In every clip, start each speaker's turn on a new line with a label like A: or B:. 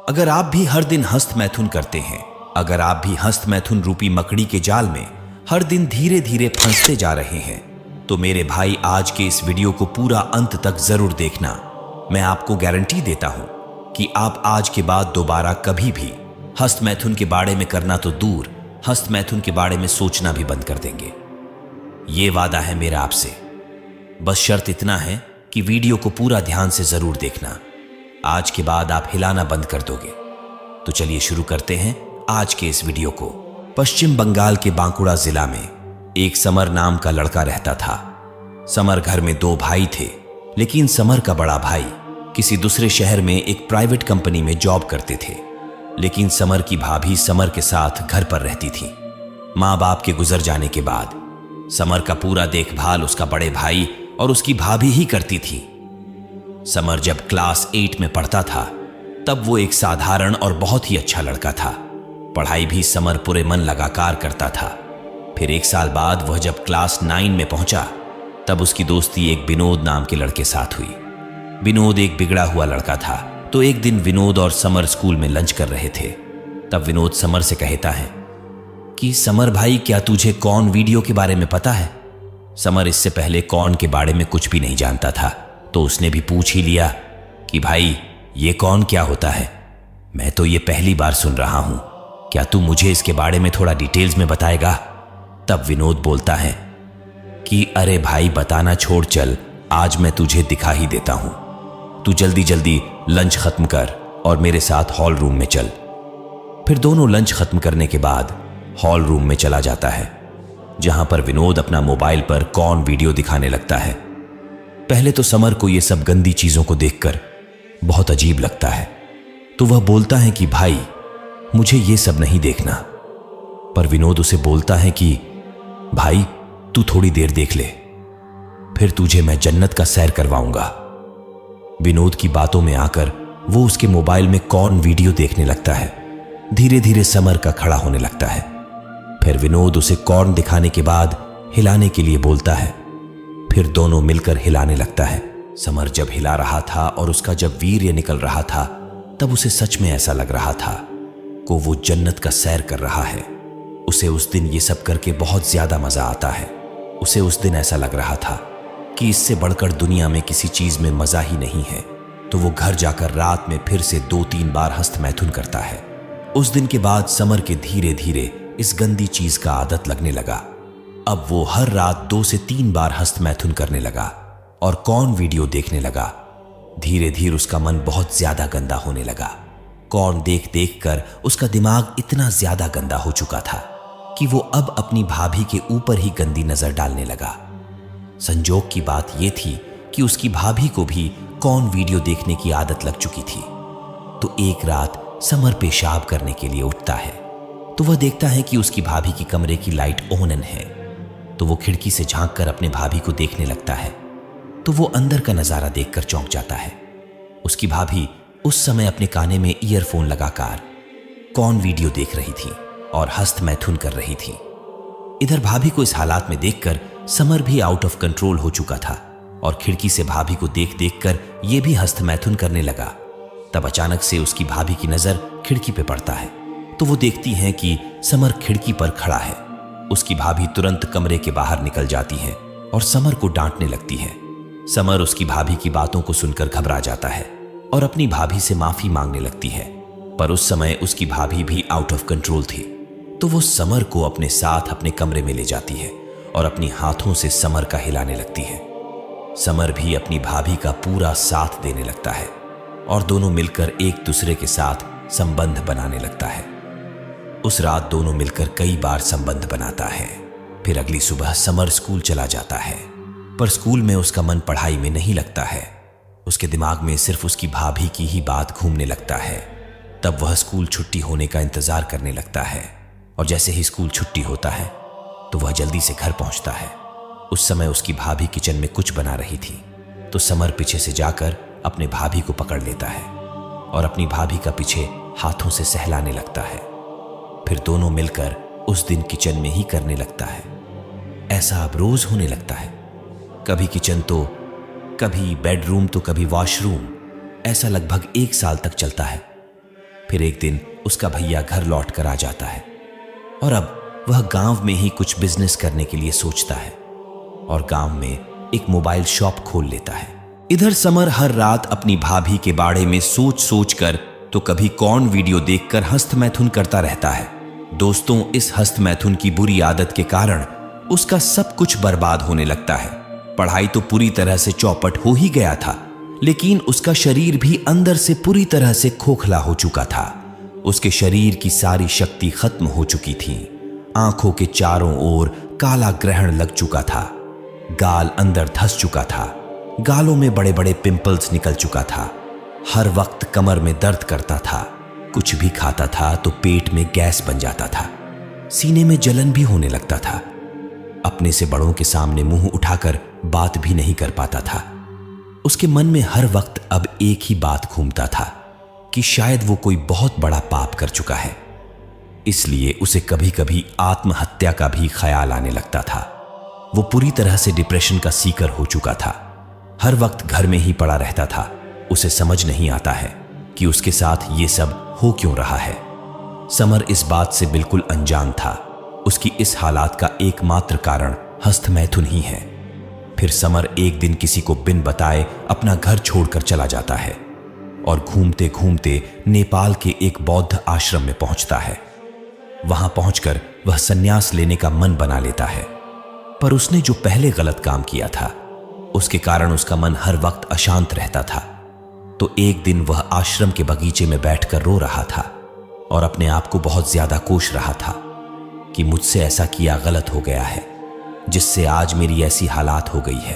A: अगर आप भी हर दिन हस्त मैथुन करते हैं, अगर आप भी हस्त मैथुन रूपी मकड़ी के जाल में हर दिन धीरे धीरे फंसते जा रहे हैं, तो मेरे भाई आज के इस वीडियो को पूरा अंत तक जरूर देखना। मैं आपको गारंटी देता हूं कि आप आज के बाद दोबारा कभी भी हस्त मैथुन के बारे में करना तो दूर, हस्त मैथुन के बारे में सोचना भी बंद कर देंगे। ये वादा है मेरा आपसे। बस शर्त इतना है कि वीडियो को पूरा ध्यान से जरूर देखना। आज के बाद आप हिलाना बंद कर दोगे। तो चलिए शुरू करते हैं आज के इस वीडियो को। पश्चिम बंगाल के बांकुड़ा जिला में एक समर नाम का लड़का रहता था। समर घर में 2 भाई थे, लेकिन समर का बड़ा भाई किसी दूसरे शहर में एक प्राइवेट कंपनी में जॉब करते थे। लेकिन समर की भाभी समर के साथ घर पर रहती थी। माँ बाप के गुजर जाने के बाद समर का पूरा देखभाल उसका बड़े भाई और उसकी भाभी ही करती थी। समर जब क्लास 8 में पढ़ता था, तब वो एक साधारण और बहुत ही अच्छा लड़का था। पढ़ाई भी समर पूरे मन लगाकर करता था। फिर 1 साल बाद वह जब क्लास 9 में पहुंचा, तब उसकी दोस्ती एक विनोद नाम के लड़के साथ हुई। विनोद एक बिगड़ा हुआ लड़का था। तो एक दिन विनोद और समर स्कूल में लंच कर रहे थे। तब विनोद समर से कहता है कि समर भाई, क्या तुझे कॉर्न वीडियो के बारे में पता है? समर इससे पहले कॉर्न के बारे में कुछ भी नहीं जानता था, तो उसने भी पूछ ही लिया कि भाई, ये कॉर्न क्या होता है? मैं तो ये पहली बार सुन रहा हूं, क्या तू मुझे इसके बारे में थोड़ा डिटेल्स में बताएगा? तब विनोद बोलता है कि अरे भाई, बताना छोड़, चल आज मैं तुझे दिखा ही देता हूं। तू जल्दी जल्दी लंच खत्म कर और मेरे साथ हॉल रूम में चल। फिर दोनों लंच खत्म करने के बाद हॉल रूम में चला जाता है, जहां पर विनोद अपना मोबाइल पर कॉर्न वीडियो दिखाने लगता है। पहले तो समर को ये सब गंदी चीजों को देखकर बहुत अजीब लगता है, तो वह बोलता है कि भाई, मुझे ये सब नहीं देखना। पर विनोद उसे बोलता है कि भाई, तू थोड़ी देर देख ले, फिर तुझे मैं जन्नत का सैर करवाऊंगा। विनोद की बातों में आकर वो उसके मोबाइल में कॉर्न वीडियो देखने लगता है। धीरे धीरे समर का खड़ा होने लगता है। फिर विनोद उसे कॉर्न दिखाने के बाद हिलाने के लिए बोलता है। फिर दोनों मिलकर हिलाने लगता है। समर जब हिला रहा था और उसका जब वीर्य निकल रहा था, तब उसे सच में ऐसा लग रहा था कि वो जन्नत का सैर कर रहा है। उसे उस दिन ये सब करके बहुत ज्यादा मजा आता है। उसे उस दिन ऐसा लग रहा था कि इससे बढ़कर दुनिया में किसी चीज में मजा ही नहीं है। तो वो घर जाकर रात में फिर से 2-3 बार हस्त मैथुन करता है। उस दिन के बाद समर के धीरे धीरे इस गंदी चीज का आदत लगने लगा। अब वो हर रात 2 से 3 बार हस्त मैथुन करने लगा और कॉर्न वीडियो देखने लगा। धीरे धीरे उसका मन बहुत ज्यादा गंदा होने लगा। कॉर्न देख देख कर उसका दिमाग इतना ज्यादा गंदा हो चुका था कि वो अब अपनी भाभी के ऊपर ही गंदी नजर डालने लगा। संजोग की बात यह थी कि उसकी भाभी को भी कॉर्न वीडियो देखने की आदत लग चुकी थी। तो एक रात समर पेशाब करने के लिए उठता है, तो वह देखता है कि उसकी भाभी की कमरे की लाइट ऑन है। तो वो खिड़की से झांक कर अपने भाभी को देखने लगता है। तो वो अंदर का नजारा देखकर चौंक जाता है। उसकी भाभी उस समय अपने काने में ईयरफोन लगाकर कॉर्न वीडियो देख रही थी और हस्त मैथुन कर रही थी। इधर भाभी को इस हालात में देखकर समर भी आउट ऑफ कंट्रोल हो चुका था और खिड़की से भाभी को देख देख कर यह भी हस्त मैथुन करने लगा। तब अचानक से उसकी भाभी की नजर खिड़की पे पड़ता है। तो वो देखती है कि समर खिड़की पर खड़ा है। उसकी भाभी तुरंत कमरे के बाहर निकल जाती है और समर को डांटने लगती है। समर उसकी भाभी की बातों को सुनकर घबरा जाता है और अपनी भाभी से माफी मांगने लगती है। पर उस समय उसकी भाभी भी आउट ऑफ कंट्रोल थी। तो वो समर को अपने साथ अपने कमरे में ले जाती है और अपनी हाथों से समर का हिलाने लगती है। समर भी अपनी भाभी का पूरा साथ देने लगता है और दोनों मिलकर एक दूसरे के साथ संबंध बनाने लगता है। उस रात दोनों मिलकर कई बार संबंध बनाता है। फिर अगली सुबह समर स्कूल चला जाता है, पर स्कूल में उसका मन पढ़ाई में नहीं लगता है। उसके दिमाग में सिर्फ उसकी भाभी की ही बात घूमने लगता है। तब वह स्कूल छुट्टी होने का इंतजार करने लगता है और जैसे ही स्कूल छुट्टी होता है, तो वह जल्दी से घर पहुंचता है। उस समय उसकी भाभी किचन में कुछ बना रही थी। तो समर पीछे से जाकर अपने भाभी को पकड़ लेता है और अपनी भाभी का पीछे हाथों से सहलाने लगता है। फिर दोनों मिलकर उस दिन किचन में ही करने लगता है। ऐसा अब रोज होने लगता है। कभी किचन तो कभी बेडरूम तो कभी वॉशरूम। ऐसा लगभग 1 साल तक चलता है। फिर एक दिन उसका भैया घर लौट कर आ जाता है और अब वह गांव में ही कुछ बिजनेस करने के लिए सोचता है और गांव में एक मोबाइल शॉप खोल लेता है। इधर समर हर रात अपनी भाभी के बारे में सोच सोच कर तो कभी कौन वीडियो देखकर हस्तमैथुन करता रहता है। दोस्तों, इस हस्तमैथुन की बुरी आदत के कारण उसका सब कुछ बर्बाद होने लगता है। पढ़ाई तो पूरी तरह से चौपट हो ही गया था, लेकिन उसका शरीर भी अंदर से पूरी तरह से खोखला हो चुका था। उसके शरीर की सारी शक्ति खत्म हो चुकी थी। आंखों के चारों ओर काला ग्रहण लग चुका था। गाल अंदर धंस चुका था। गालों में बड़े बड़े पिंपल्स निकल चुका था। हर वक्त कमर में दर्द करता था। कुछ भी खाता था तो पेट में गैस बन जाता था। सीने में जलन भी होने लगता था। अपने से बड़ों के सामने मुंह उठाकर बात भी नहीं कर पाता था। उसके मन में हर वक्त अब एक ही बात घूमता था कि शायद वो कोई बहुत बड़ा पाप कर चुका है। इसलिए उसे कभी कभी आत्महत्या का भी ख्याल आने लगता था। वो पूरी तरह से डिप्रेशन का शिकार हो चुका था। हर वक्त घर में ही पड़ा रहता था। उसे समझ नहीं आता है कि उसके साथ ये सब हो क्यों रहा है। समर इस बात से बिल्कुल अनजान था। उसकी इस हालात का एकमात्र कारण हस्तमैथुन ही है। फिर समर एक दिन किसी को बिन बताए अपना घर छोड़कर चला जाता है और घूमते घूमते नेपाल के एक बौद्ध आश्रम में पहुंचता है। वहां पहुंचकर वह संन्यास लेने का मन बना लेता है, पर उसने जो पहले गलत काम किया था उसके कारण उसका मन हर वक्त अशांत रहता था। तो एक दिन वह आश्रम के बगीचे में बैठकर रो रहा था और अपने आप को बहुत ज्यादा कोस रहा था कि मुझसे ऐसा किया गलत हो गया है, जिससे आज मेरी ऐसी हालात हो गई है।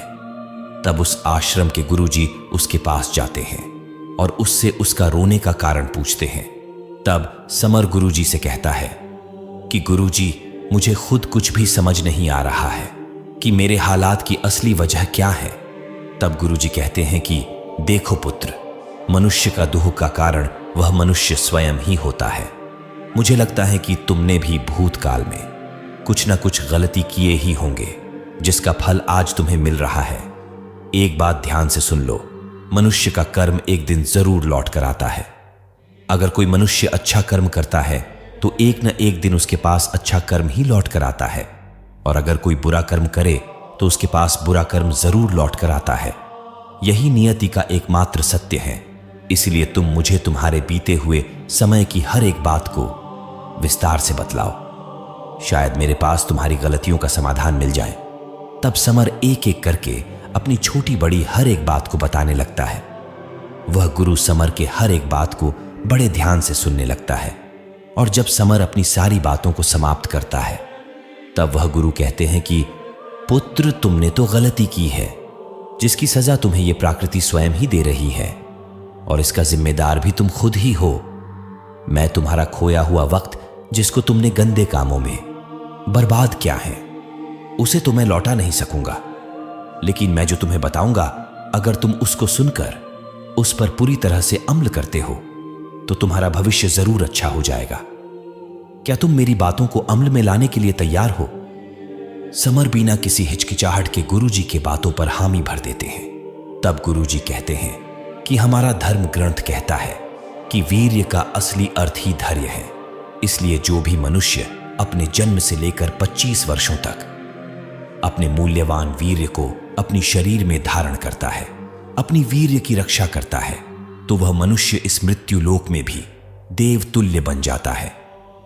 A: तब उस आश्रम के गुरुजी उसके पास जाते हैं और उससे उसका रोने का कारण पूछते हैं। तब समर गुरुजी से कहता है कि गुरुजी, मुझे खुद कुछ भी समझ नहीं आ रहा है कि मेरे हालात की असली वजह क्या है। तब गुरुजी कहते हैं कि देखो पुत्र, मनुष्य का दुख का कारण वह मनुष्य स्वयं ही होता है। मुझे लगता है कि तुमने भी भूतकाल में कुछ ना कुछ गलती किए ही होंगे, जिसका फल आज तुम्हें मिल रहा है। एक बात ध्यान से सुन लो, मनुष्य का कर्म एक दिन जरूर लौट कर आता है। अगर कोई मनुष्य अच्छा कर्म करता है तो एक न एक दिन उसके पास अच्छा कर्म ही लौट कर आता है, और अगर कोई बुरा कर्म करे तो उसके पास बुरा कर्म जरूर लौट कर आता है। यही नियति का एकमात्र सत्य है। इसलिए तुम मुझे तुम्हारे बीते हुए समय की हर एक बात को विस्तार से बतलाओ, शायद मेरे पास तुम्हारी गलतियों का समाधान मिल जाए। तब समर एक एक करके अपनी छोटी बड़ी हर एक बात को बताने लगता है। वह गुरु समर के हर एक बात को बड़े ध्यान से सुनने लगता है, और जब समर अपनी सारी बातों को समाप्त करता है तब वह गुरु कहते हैं कि पुत्र, तुमने तो गलती की है, जिसकी सजा तुम्हें यह प्रकृति स्वयं ही दे रही है, और इसका जिम्मेदार भी तुम खुद ही हो। मैं तुम्हारा खोया हुआ वक्त, जिसको तुमने गंदे कामों में बर्बाद किया है, उसे तो मैं लौटा नहीं सकूंगा, लेकिन मैं जो तुम्हें बताऊंगा, अगर तुम उसको सुनकर उस पर पूरी तरह से अमल करते हो तो तुम्हारा भविष्य जरूर अच्छा हो जाएगा। क्या तुम मेरी बातों को अमल में लाने के लिए तैयार हो? समर बिना किसी हिचकिचाहट के गुरुजी के बातों पर हामी भर देते हैं। तब गुरुजी कहते हैं कि हमारा धर्म ग्रंथ कहता है कि वीर्य का असली अर्थ ही धैर्य है। इसलिए जो भी मनुष्य अपने जन्म से लेकर 25 वर्षों तक अपने मूल्यवान वीर्य को अपनी शरीर में धारण करता है, अपनी वीर्य की रक्षा करता है, तो वह मनुष्य इस मृत्यु लोक में भी देवतुल्य बन जाता है।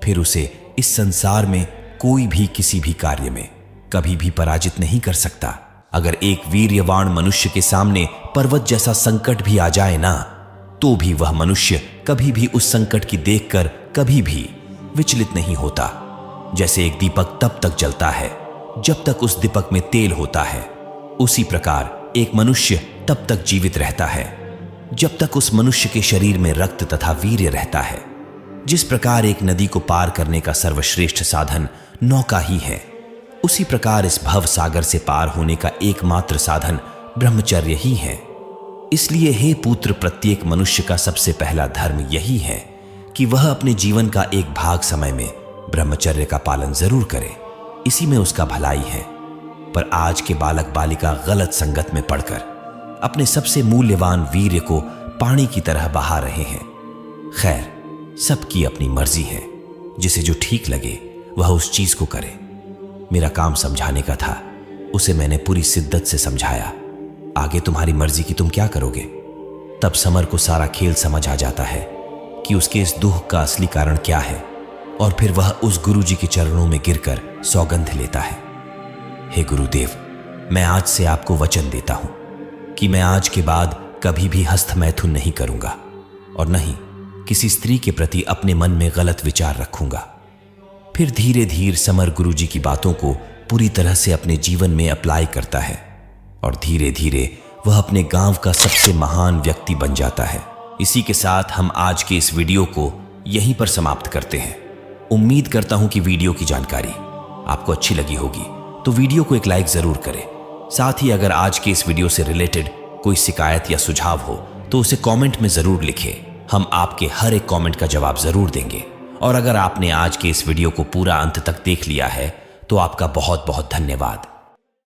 A: फिर उसे इस संसार में कोई भी किसी भी कार्य में कभी भी पराजित नहीं कर सकता। अगर एक वीर्यवान मनुष्य के सामने पर्वत जैसा संकट भी आ जाए ना, तो भी वह मनुष्य कभी भी उस संकट की देखकर कभी भी विचलित नहीं होता। जैसे एक दीपक तब तक जलता है जब तक उस दीपक में तेल होता है, उसी प्रकार एक मनुष्य तब तक जीवित रहता है जब तक उस मनुष्य के शरीर में रक्त तथा वीर्य रहता है। जिस प्रकार एक नदी को पार करने का सर्वश्रेष्ठ साधन नौका ही है, उसी प्रकार इस भव सागर से पार होने का एकमात्र साधन ब्रह्मचर्य ही है। इसलिए हे पुत्र, प्रत्येक मनुष्य का सबसे पहला धर्म यही है कि वह अपने जीवन का एक भाग समय में ब्रह्मचर्य का पालन जरूर करे। इसी में उसका भलाई है। पर आज के बालक बालिका गलत संगत में पड़कर अपने सबसे मूल्यवान वीर्य को पानी की तरह बहा रहे हैं। खैर, सबकी अपनी मर्जी है, जिसे जो ठीक लगे वह उस चीज को करे। मेरा काम समझाने का था, उसे मैंने पूरी शिद्दत से समझाया। आगे तुम्हारी मर्जी की तुम क्या करोगे। तब समर को सारा खेल समझ आ जाता है कि उसके इस दुख का असली कारण क्या है, और फिर वह उस गुरुजी के चरणों में गिरकर सौगंध लेता है। हे गुरुदेव, मैं आज से आपको वचन देता हूं कि मैं आज के बाद कभी भी हस्तमैथुन नहीं करूंगा और नहीं किसी स्त्री के प्रति अपने मन में गलत विचार रखूंगा। फिर धीरे धीरे समर गुरुजी की बातों को पूरी तरह से अपने जीवन में अप्लाई करता है और धीरे धीरे वह अपने गांव का सबसे महान व्यक्ति बन जाता है। इसी के साथ हम आज के इस वीडियो को यहीं पर समाप्त करते हैं। उम्मीद करता हूं कि वीडियो की जानकारी आपको अच्छी लगी होगी, तो वीडियो को एक लाइक जरूर करें। साथ ही अगर आज के इस वीडियो से रिलेटेड कोई शिकायत या सुझाव हो तो उसे कमेंट में जरूर लिखें। हम आपके हर एक कमेंट का जवाब जरूर देंगे। और अगर आपने आज के इस वीडियो को पूरा अंत तक देख लिया है तो आपका बहुत बहुत धन्यवाद।